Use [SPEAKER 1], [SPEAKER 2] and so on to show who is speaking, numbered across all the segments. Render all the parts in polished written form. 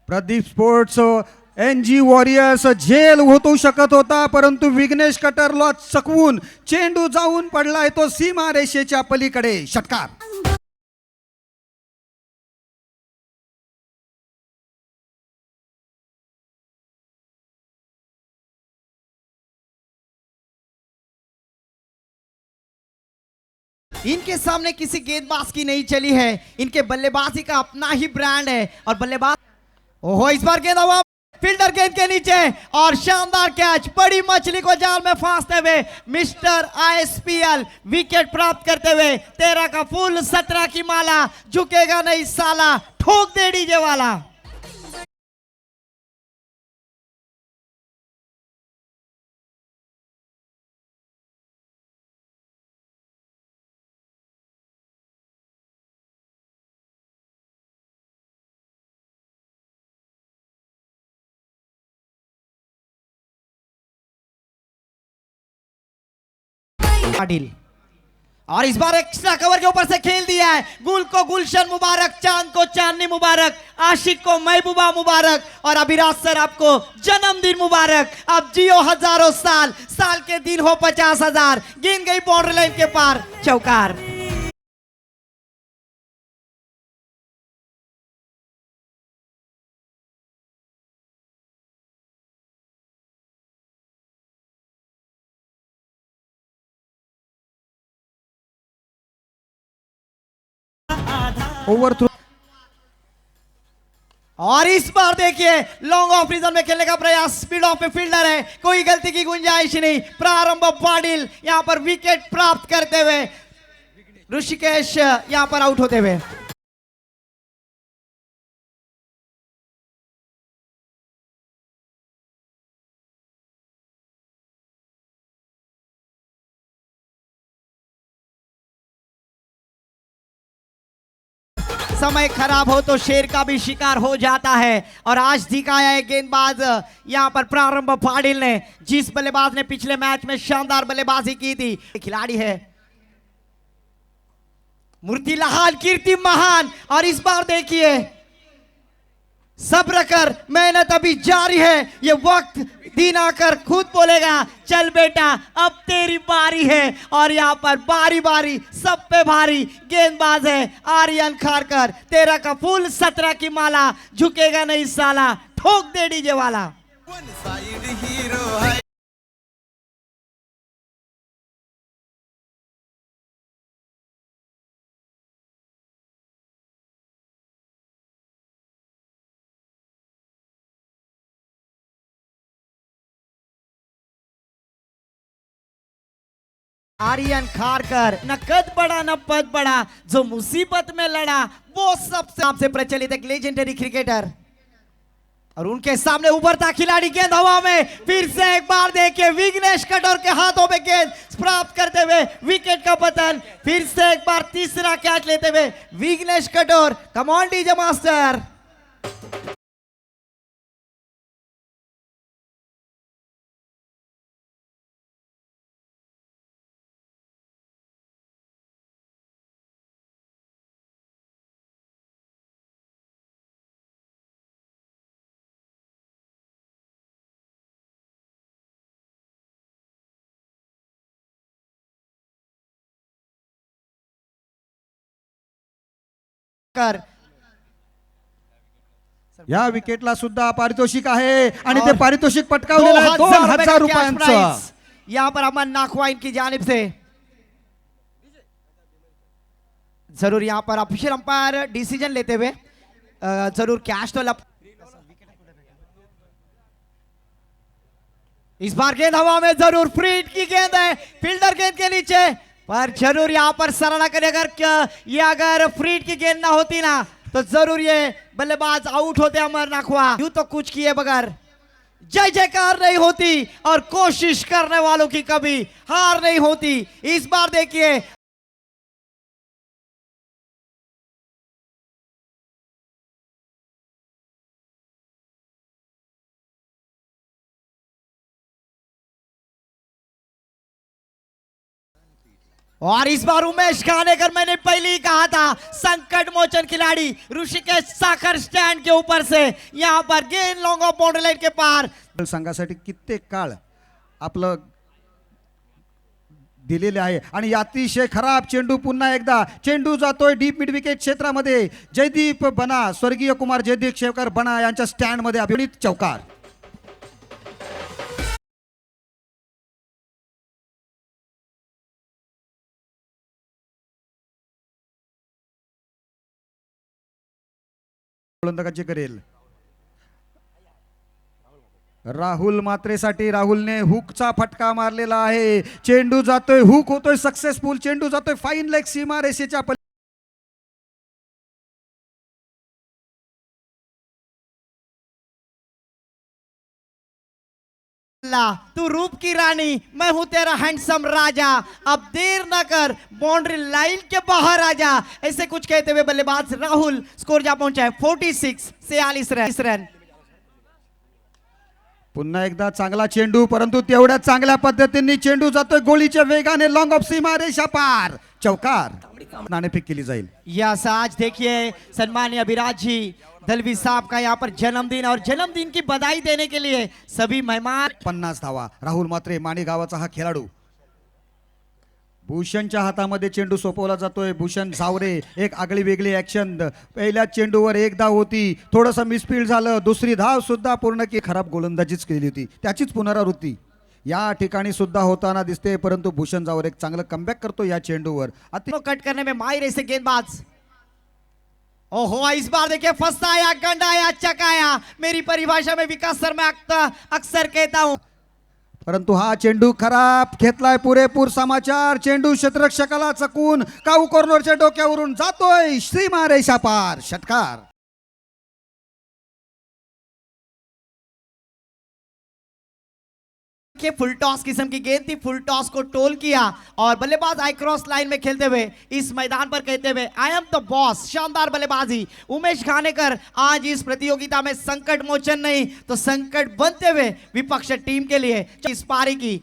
[SPEAKER 1] Pradeep sports NG warriors झेल होऊ शकत होता, परंतु विघ्नेश कटरला चकवून चेंडू जाऊन पडलाय तो सीमा रेषेच्या पलीकडे. षटकार.
[SPEAKER 2] इनके सामने किसी गेंदबाज की नहीं चली है. इनके बल्लेबाजी का अपना ही ब्रांड है और बल्लेबाज. ओहो, इस बार गेंद हवा, फील्डर गेंद के नीचे और शानदार कैच. बड़ी मछली को जाल में फांसते हुए मिस्टर ISPL विकेट प्राप्त करते हुए 13 का फूल 17 की माला. झुकेगा नहीं साला, ठोक दे डीजे वाला. पाटिल और इस बार एक्स्ट्रा कवर के ऊपर से खेल दिया है. गुल को गुलशन मुबारक, चांद को चांदनी मुबारक, आशिक को महबूबा मुबारक और अभिराज सर आपको जन्मदिन मुबारक. अब जियो हजारों साल, साल के दिन हो 50,000. गेंद गई बाउंड्री लाइन के पार. चौकार.
[SPEAKER 1] Overthrow.
[SPEAKER 2] और इस बार देखिए लॉन्ग ऑफ रीजन में खेलने का प्रयास. स्पीड ऑफ में फील्डर है, कोई गलती की गुंजाइश नहीं. प्रारंभ पाटिल यहां पर विकेट प्राप्त करते हुए, ऋषिकेश यहां पर आउट होते हुए. समय खराब हो तो शेर का भी शिकार हो जाता है और आज दिखाया है गेंदबाज यहां पर प्रारंभ पाटिल ने, जिस बल्लेबाज ने पिछले मैच में शानदार बल्लेबाजी की थी. खिलाड़ी है मूर्ति लहान, कीर्ति महान. और इस बार देखिए सब्र कर, मेहनत अभी जारी है. ये वक्त दिन आकर खुद बोलेगा चल बेटा अब तेरी बारी है. और यहां पर बारी बारी सब पे भारी गेंदबाज है आर्यन खारकर. 13 का फूल 17 की माला. झुकेगा नहीं साला, ठोक दे डीजे वाला. आर्यन खारकर, न कद बड़ा न पद बड़ा, जो मुसीबत में लड़ा वो सबसे आपसे प्रचलित एक लेजेंडरी क्रिकेटर. और उनके सामने उभरता खिलाड़ी. गेंद हवा में, फिर से एक बार देखिए विघ्नेश कटोर के हाथों में गेंद प्राप्त करते हुए विकेट का पतन. फिर से एक बार तीसरा कैच लेते हुए Vighnesh Kator. Come on DJ master. कर
[SPEAKER 1] या विकेटला सुद्धा पारितोषिक आहे आणि ते पारितोषिक पटकावलेलं आहे 2,000 रुपयांचं.
[SPEAKER 2] यहां पर अमन नाखवा इनकी जानिब से. जरूर यहां पर ऑफिशियल अंपायर डिसीजन लेते हुए जरूर कैश तो इस बार गेंद हवा में, जरूर फ्री हिट की गेंद है, फील्डर गेंद के नीचे. पर जरूर यहां पर सराहना करें अगर फ्री हिट की गेंद ना होती ना तो जरूर ये बल्लेबाज आउट होते अमर नाखवा. यूं तो कुछ किए बगैर जय जयकार नहीं होती और कोशिश करने वालों की कभी हार नहीं होती. इस बार देखिए और इस बार उमेश खानेकर, मैंने पहले ही कहा था, संकट मोचन खिलाड़ी ऋषिकेश साखर स्टैंड के ऊपर से यहां पर गेंद लॉन्ग ऑफ बाउंड्री लाइन के पार
[SPEAKER 1] संघासाठी कित्येक काळ आपलं दिलेले आहे आणि अतिशय खराब चेंडू पुन्हा एकदा चेंडू जातोय डीप मिड विकेट क्षेत्रामध्ये जयदीप बना स्वर्गीय कुमार जयदीप शेवकर बना यांच्या स्टँड मध्ये अभिनीत चौकार गोलंदाजी करेल राहुल मात्रेसाठी राहुलने हुकचा फटका मारलेला आहे चेंडू जातोय हुक होतोय सक्सेसफुल चेंडू जातोय फाईन लेग सीमा रेषेच्या
[SPEAKER 2] तू रूप की रानी, मैं हूं तेरा हैंडसम राजा, अब देर न कर, बाउंड्री लाइन के बाहर आ जा, ऐसे कुछ कहते हुए बल्लेबाज राहुल स्कोर जा पहुंचा है 46 रन।
[SPEAKER 1] पुन्हा एकदा चांगला चेंडू परंतु तेवढ्या चांगल्या पद्धतीने चेंडू जातोय गोलीच्या वेगाने लॉन्ग ऑफ सीमा रेषा पार चौकार नाणेफेक केली जाईल।
[SPEAKER 2] यस, आज देखिए सम्मानीय अभिराज जी दलवी साहब का यहाँ पर जन्मदिन और जन्मदिन की बधाई देने के लिए सभी मेहमान
[SPEAKER 1] 50 धावा राहुल मात्रे माणी गावाचा हा खेळाडू भूषणच्या हातामध्ये चेंडू सोपवला जातोय भूषण झावरे एक आगळी वेगळी ऍक्शन पहिल्या चेंडूवर एक धाव होती थोडंसं मिसफील्ड झालं दुसरी धाव सुद्धा पूर्ण की खराब गोलंदाजीच केली होती त्याचीच पुनरावृत्ती या ठिकाणी सुद्धा होताना दिसते परंतु भूषण झावरे एक चांगलं कमबॅक करतो या चेंडूवर
[SPEAKER 2] कट करने में माहिर ऐसे गेंदबाज ओहो इस बार देखिए फंसाया गंडाया चकाया मेरी परिभाषा में विकास सर मैं अक्सर कहता हूं
[SPEAKER 1] परंतु हा चेंडू खराब घेतलाय पुरेपूर समाचार चेंडू क्षेत्ररक्षकाला चकून काऊ कॉर्नरच्या डोक्यावरून जातोय सीमा रेषा पार षटकार
[SPEAKER 2] के फुल टॉस किस्म की गेंद थी फुल टॉस को टोल किया और बल्लेबाज आई क्रॉस लाइन में खेलते हुए इस मैदान पर कहते हुए आई एम द बॉस शानदार बल्लेबाजी उमेश खानेकर आज इस प्रतियोगिता में संकट मोचन नहीं तो संकट बनते हुए विपक्ष टीम के लिए इस पारी की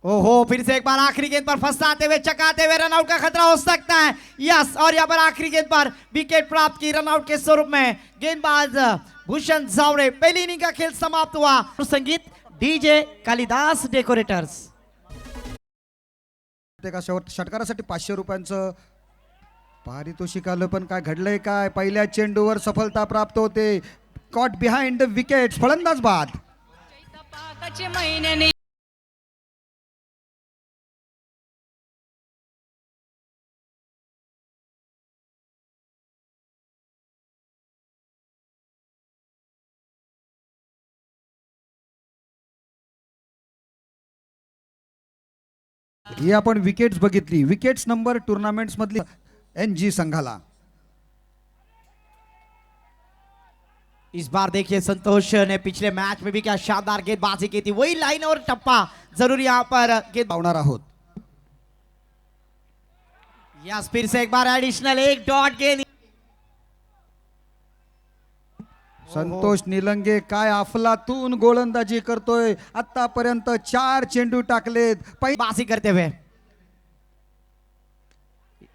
[SPEAKER 2] ओहो फिर से एक बार आखिरी गेंद पर फंसाते हुए चकाते हुए रनआउट का खतरा हो सकता है यस और यहाँ पर आखिरी गेंद पर विकेट प्राप्त की रनआउट के स्वरूप में गेंदबाज भूषण झावरे पहली इनिंग का खेल समाप्त हुआ संगीत डीजे कालिदास डेकोरेटर्स
[SPEAKER 1] षटकारासाठी 500 रुपयांचं पारितोषिक आलं पण काय घडलंय काय पहिल्या चेंडूवर सफलता प्राप्त होते कॉट बिहाइंड द विकेट फलंदाज बाद ही आपण विकेट्स बघितली विकेट्स नंबर टूर्नामेंट्स मधली एनजी संघाला
[SPEAKER 2] इस बार देखिए संतोष ने पिछले मैच में भी क्या शानदार गेंदबाजी की थी वही लाइन और टप्पा जरूर यहाँ पर गेंद
[SPEAKER 1] पावणार आहोत
[SPEAKER 2] यस फिर से एक बार एडिशनल एक डॉट गेंद
[SPEAKER 1] संतोष निलंगे काय अफलातून गोलंदाजी करतोय आतापर्यंत 4 चेंडू टाकलेत
[SPEAKER 2] बाजी करते हुए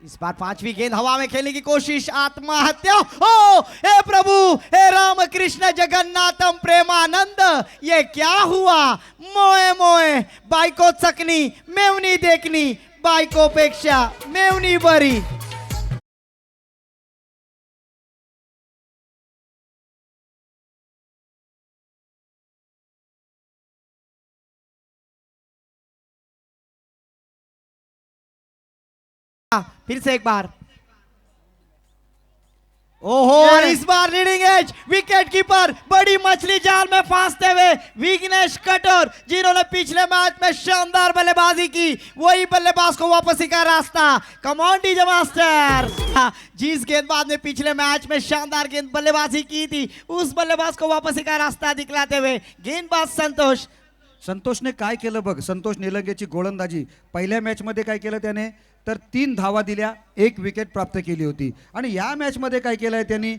[SPEAKER 2] इस बार 5वीं गेंद हवा में खेलने की कोशिश आत्महत्या ओ हे प्रभु हे राम कृष्ण जगन्नाथम प्रेमानंद ये क्या हुआ मोए मोए बायको चकनी मेवनी देखनी बायकोपेक्षा मेवनी बरी फिर से एक बार ओहो और इस बार लीडिंग एज विकेट कीपर बड़ी मछली जाल में फांसते हुए विघ्नेश कटोर जिन्होंने पिछले मैच में शानदार बल्लेबाजी की वही बल्लेबाज को वापसी का रास्ता कम ऑन डीजे मास्टर जिस गेंदबाज ने पिछले मैच में शानदार गेंद बल्लेबाजी की थी उस बल्लेबाज को वापसी का रास्ता दिखलाते हुए गेंदबाज
[SPEAKER 1] संतोषने काय केलं बघ संतोष निलंगेची गोलंदाजी पहिल्या मॅच मध्ये काय केलं त्याने तर 3 धावा दिल्या 1 विकेट प्राप्त केली होती आणि या मॅच मध्ये काय केलंय त्यांनी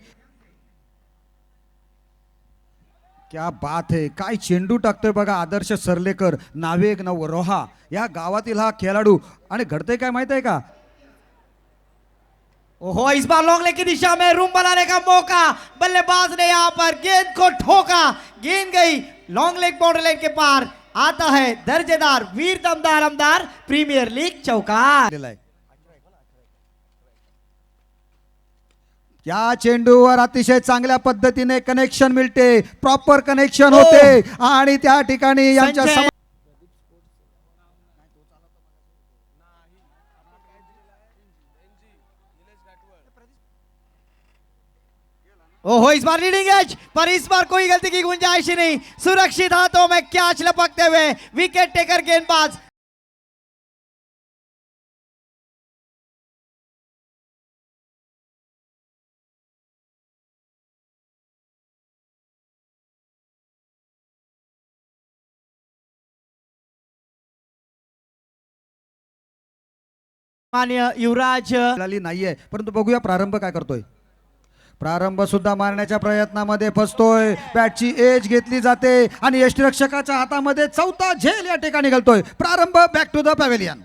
[SPEAKER 1] क्या बात है, काय चेंडू टाकतोय बघा आदर्श सरलेकर, नावेग नव रोहा या गावातील हा खेळाडू. आणि घडतंय काय माहित आहे का,
[SPEAKER 2] ओहो, इस बार लॉन्ग लेग की दिशा में रूम बनाने का मौका, बल्लेबाज ने यहाँ पर गेंद को ठोका, गेंद गई लॉन्ग लेग बाउंड्री लाइन के पार. आता है दर्जेदार वीर दमदार आमदार प्रीमियर लीग चौकार.
[SPEAKER 1] दिलाय. या चेंडूवर अतिशय चांगल्या पद्धतीने कनेक्शन मिळते, प्रॉपर कनेक्शन होते आणि त्या ठिकाणी यांच्या
[SPEAKER 2] संजय. ओहो, इस बार लीडिंग एज, पर इस बार कोई गलती की गुंजाइश ही नहीं. सुरक्षित हाथों में कैच लपकते हुए विकेट टेकर गेंदबाज. मान्य युवराज
[SPEAKER 1] मिळाली नाहीये, परंतु बघूया प्रारंभ काय करतोय. प्रारंभ सुद्धा मारण्याच्या प्रयत्नामध्ये फसतोय, बॅटची एज घेतली जाते आणि यष्टिरक्षकाच्या हातामध्ये चौथा झेल या ठिकाणी घालतोय. प्रारंभ बॅक टू द पॅव्हेलियन.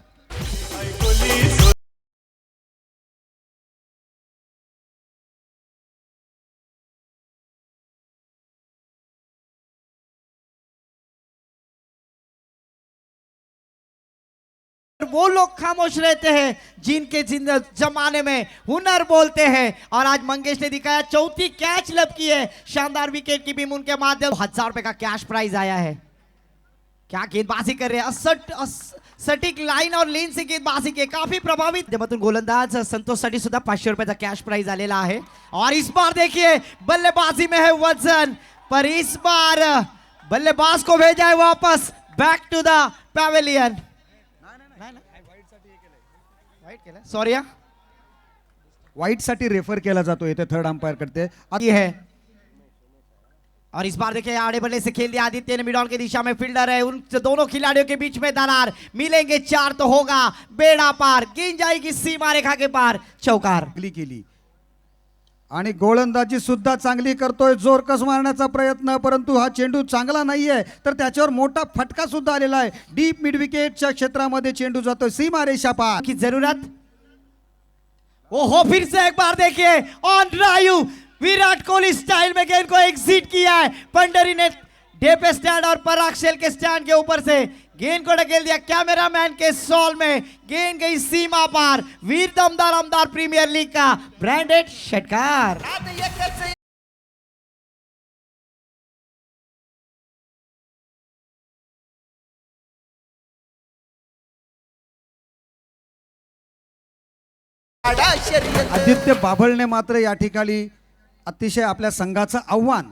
[SPEAKER 2] वो लोग खामोश रहते हैं जिनके जमाने में हुनर बोलते हैं. और आज मंगेश ने दिखाया, चौथी कैच लपकी है, शानदार विकेट कीपिंग उनके माध्यम 1000 रुपए का कैश प्राइज आया है. क्या गेंदबाजी कर रहे हैं, सटीक लाइन और लेन से गेंदबाजी के काफी प्रभावित. माध्यमातून गोलंदाज संतोष साठी सुद्धा 500 रुपयाचा कॅश प्राइज आलेला आहे. और इस बार देखिए बल्लेबाजी में है वजन, पर इस बार बल्लेबाज को भेजा है वापस back to the pavilion. Sorry,
[SPEAKER 1] वाईट साठी रेफर केला जातो इथे थर्ड अंपायर करते.
[SPEAKER 2] ये है. और इस बार देखिए आड़े बल्ले से खेल दिया आदित्य ने, मिड ऑन की दिशा में फील्डर है, उन दोनों खिलाड़ियों के बीच में दरार, मिलेंगे 4 तो होगा बेड़ा पार, गेंद जाएगी सीमा रेखा के पार. चौकार
[SPEAKER 1] केली आणि गोलंदाजी सुद्धा चांगली करतोय, जोरकस मारण्याचा प्रयत्न, परंतु हा चेंडू चांगला नाहीये, तर त्याच्यावर मोठा फटका सुद्धा आलेला आहे. डीप मिड विकेटच्या क्षेत्रामध्ये चेंडू जातोय सीमा रेषा पार.
[SPEAKER 2] की जरूरत. ओहो, फिर से एक बार देखिए on drive, Virat Kohli style में गेंद को एग्जिट किया है. पंडरी ने डेपे स्टैंड और पराग शेल के स्टैंड के ऊपर से गेंद को ढकेल दिया कैमरामैन के सॉल में, गेंद गई सीमा पार. वीर दमदार आमदार प्रीमियर लीग का ब्रांडेड षटकार.
[SPEAKER 1] आदित्य बाभळने मात्र या ठिकाणी अतिशय आपल्या संघाचं आव्हान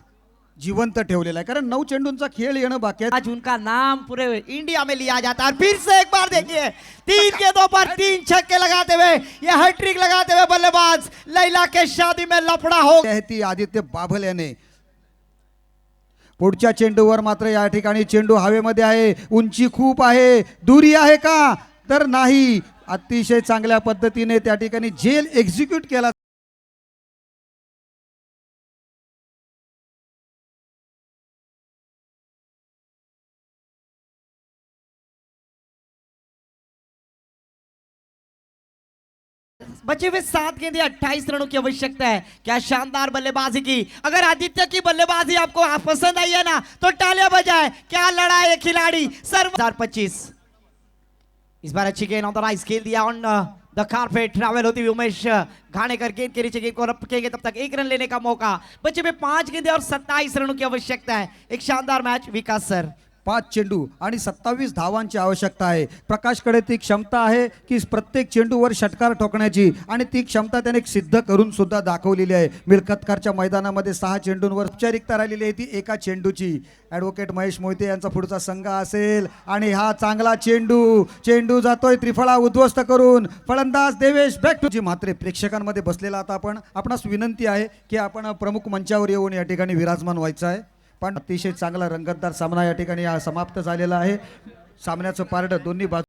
[SPEAKER 1] जिवंत ठेवलेला आहे, कारण 9 चेंडूंचा खेळ येणं बाकी आहे.
[SPEAKER 2] आज उनका नाम पूरे इंडिया में लिया जाता है. और फिर से एक बार देखिए 3 गेंदों पर 3 छक्के लगाते हुए, ये हैट्रिक लगाते हुए बल्लेबाज लैला के शादी में लफड़ा हो
[SPEAKER 1] आहे ती आदित्य बाभल याने. पुढच्या चेंडूवर मात्र या ठिकाणी चेंडू हवेमध्ये आहे, उंची खूप आहे, दुरी आहे का, तर नाही. अतिशय चांगल्या पद्धतीने त्या ठिकाणी झेल एक्झिक्यूट केला.
[SPEAKER 2] बचे हुए 7 गेंदे 28 रनों की आवश्यकता है. क्या शानदार बल्लेबाजी की. अगर आदित्य की बल्लेबाजी आपको पसंद आई है ना, तो तालियां बजाएं. क्या लड़ा है खिलाड़ी. सर्व 2025 इस बार अच्छी गेंद ऑन द राइट खेल दिया ऑन द कारपेट. ट्रैवल होती हुई उमेश घाणेकर गेंद के नीचे गेंद को रखेंगे, तब तक 1 रन लेने का मौका. बचे हुए 5 गेंदे और 27 रनों की आवश्यकता है. एक शानदार मैच विकास सर.
[SPEAKER 1] 5 चेंडू आणि 27 धावांची आवश्यकता आहे. प्रकाशकडे ती क्षमता आहे की प्रत्येक चेंडूवर षटकार ठोकण्याची, आणि ती क्षमता त्याने सिद्ध करून सुद्धा दाखवलेली आहे. मिळकतकारच्या मैदानामध्ये 6 चेंडूंवर औपचारिकता राहिलेली आहे ती एका चेंडूची. ॲडव्होकेट महेश मोहिते यांचा पुढचा संघ असेल, आणि हा चांगला चेंडू जातोय त्रिफळा उद्ध्वस्त करून. फलंदाज देवेश बॅक टू जी. मात्र प्रेक्षकांमध्ये बसलेला आता आपणास विनंती आहे की आपण प्रमुख मंचावर येऊन या ठिकाणी विराजमान व्हायचं आहे. पण अतिशय चांगला रंगतदार सामना या ठिकाणी समाप्त झालेला आहे. सामन्याचं पारडं दोन्ही बाजू